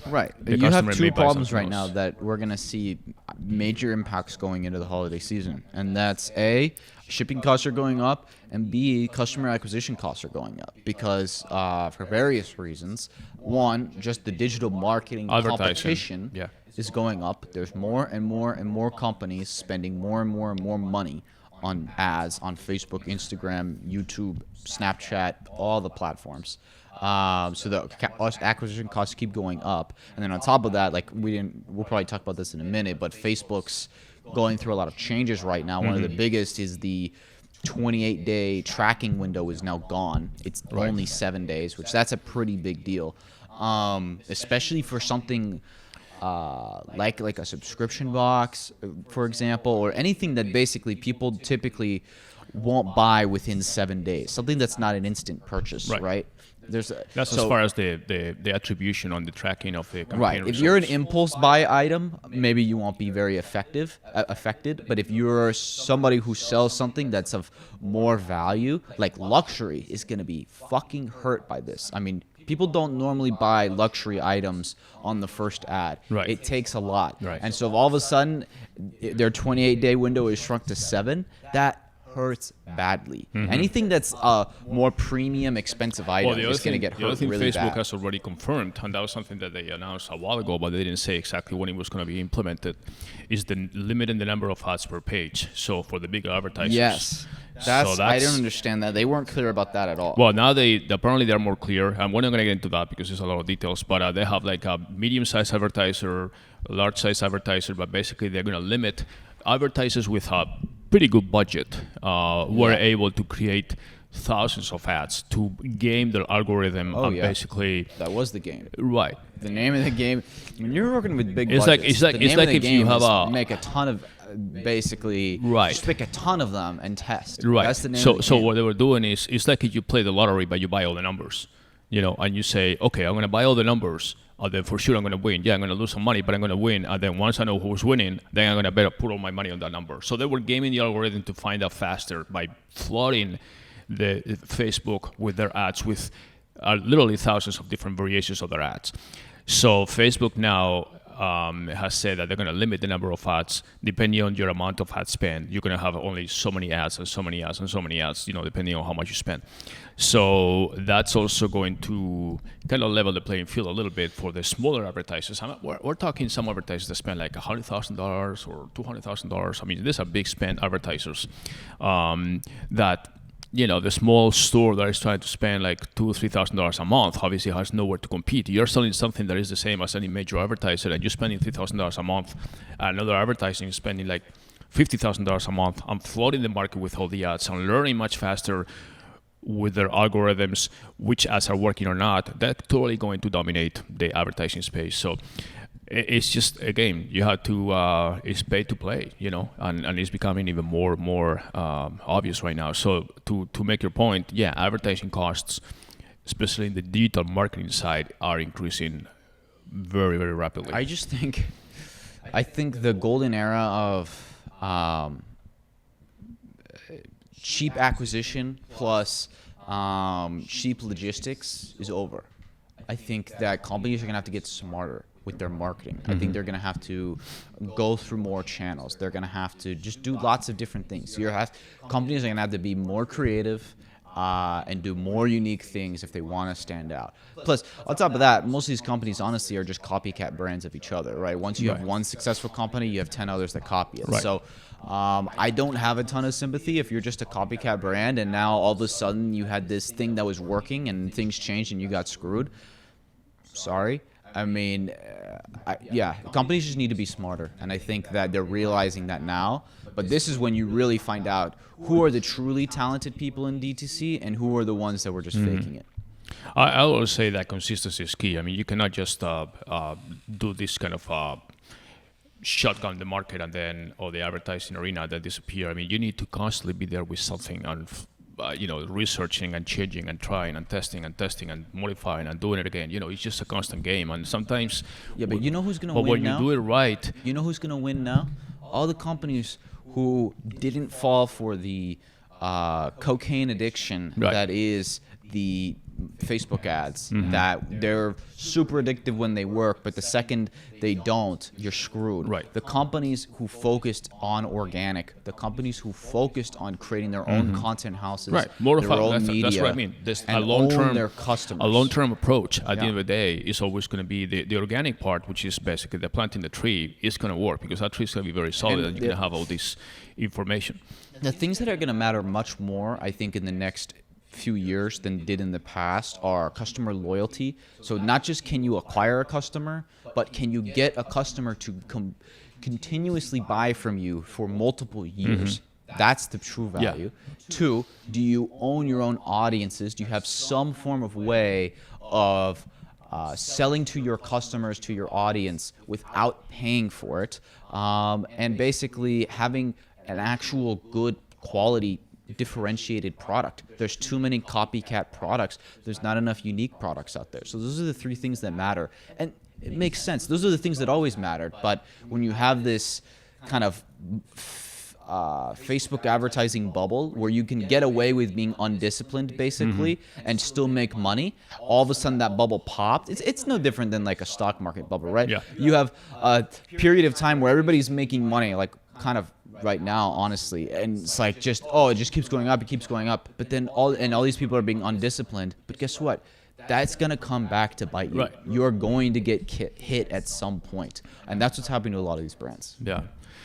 Right. the You have customer two may buy problems something right now else. that we're going to see major impacts going into the holiday season. And that's A, shipping costs are going up, and B, customer acquisition costs are going up because for various reasons. One, just the digital marketing Advertising. competition Yeah. is going up. There's more and more and more companies spending more and more and more money on ads on Facebook, Instagram, YouTube, Snapchat, all the platforms. So the acquisition costs keep going up, and then on top of that, like we'll probably talk about this in a minute, but Facebook's going through a lot of changes right now. One of the biggest is the 28-day tracking window is now gone. It's only 7 days, which that's a pretty big deal, especially for something like a subscription box, for example, or anything that basically people typically won't buy within 7 days. Something that's not an instant purchase, right? That's as far as the attribution on the tracking of the campaign right. If results. you're an impulse buy item, maybe you won't be very affected. But if you're somebody who sells something that's of more value, like luxury, is going to be fucking hurt by this. I mean, people don't normally buy luxury items on the first ad. Right. It takes a lot. Right. And so if all of a sudden their 28-day window is shrunk to 7, that hurts badly. Anything that's a more premium, expensive item is going to get hurt the other thing really Facebook bad. has already confirmed, and that was something that they announced a while ago, but they didn't say exactly when it was going to be implemented, is the limiting the number of ads per page. So for the bigger advertisers. Yes. I don't understand that. They weren't clear about that at all. Well, now apparently they're more clear, and we're not going to get into that because there's a lot of details. But they have like a medium-sized advertiser, a large-sized advertiser, but basically they're going to limit advertisers with a pretty good budget. Were able to create thousands of ads to game their algorithm and basically. That was the game. Right. The name of the game. When you're working with big It's budgets, like if you have make a ton of basically just pick a ton of them and test. Right. That's the name of the game. So what they were doing is it's like if you play the lottery but you buy all the numbers, and you say, okay, I'm going to buy all the numbers. Then for sure I'm going to win. Yeah, I'm going to lose some money, but I'm going to win. And then once I know who's winning, then I'm going to better put all my money on that number. So they were gaming the algorithm to find out faster by flooding the Facebook with their ads with literally thousands of different variations of their ads. So Facebook now has said that they're going to limit the number of ads depending on your amount of ad spend. You're going to have only so many ads and so many ads and so many ads, depending on how much you spend. So that's also going to kind of level the playing field a little bit for the smaller advertisers. We're talking some advertisers that spend like $100,000 or $200,000. I mean, these are big spend advertisers that. The small store that is trying to spend like $2,000 or $3,000 a month obviously has nowhere to compete. You're selling something that is the same as any major advertiser, and you're spending $3,000 a month. Another advertising is spending like $50,000 a month. I'm flooding the market with all the ads. I'm learning much faster with their algorithms, which ads are working or not. That's totally going to dominate the advertising space. So it's just a game. You have to, it's pay to play, and it's becoming even more obvious right now. So to make your point, advertising costs, especially in the digital marketing side, are increasing very, very rapidly. I think the golden era of cheap acquisition plus cheap logistics is over. I think that companies are going to have to get smarter with their marketing. I think they're going to have to go through more channels. They're going to have to just do lots of different things. So companies are going to have to be more creative and do more unique things if they want to stand out. Plus, on top of that, most of these companies honestly are just copycat brands of each other, right? Once you have one successful company, you have 10 others that copy it. Right. So I don't have a ton of sympathy if you're just a copycat brand and now all of a sudden you had this thing that was working and things changed and you got screwed. Sorry. I mean, companies just need to be smarter, and I think that they're realizing that now. But this is when you really find out who are the truly talented people in DTC and who are the ones that were just faking it. I always say that consistency is key. I mean, you cannot just do this kind of shotgun the market and then the advertising arena that disappear. I mean, you need to constantly be there with something and researching and changing and trying and testing and modifying and doing it again. It's just a constant game. And sometimes... Yeah, but you know who's going to win when now? you do it right... You know who's going to win now? All the companies who didn't fall for the cocaine addiction that is the Facebook ads that they're super addictive when they work, but the second they don't, you're screwed. Right. The companies who focused on organic, the companies who focused on creating their own content houses, Right, more their of own that's, media, that's what I mean. There's and a long-term, own their customers. a long-term approach. At the end of the day, is always going to be the organic part, which is basically the planting the tree, is going to work because that tree is going to be very solid, and you're going to have all this information. The things that are going to matter much more, I think, in the next few years than did in the past are customer loyalty. So not just can you acquire a customer, but can you get a customer to continuously buy from you for multiple years? That's the true value. Yeah. 2, do you own your own audiences? Do you have some form of way of selling to your customers, to your audience, without paying for it? And basically having an actual good quality differentiated product. There's too many copycat products. There's not enough unique products out there. So those are the 3 things that matter. And it makes sense. Those are the things that always mattered. But when you have this kind of Facebook advertising bubble where you can get away with being undisciplined basically and still make money, all of a sudden that bubble popped. It's no different than like a stock market bubble, right? Yeah. You have a period of time where everybody's making money, like kind of right now, honestly, and it's like just it just keeps going up, it keeps going up, but then all these people are being undisciplined. But guess what? That's gonna come back to bite you. Right. You're going to get hit at some point, and that's what's happening to a lot of these brands. Yeah.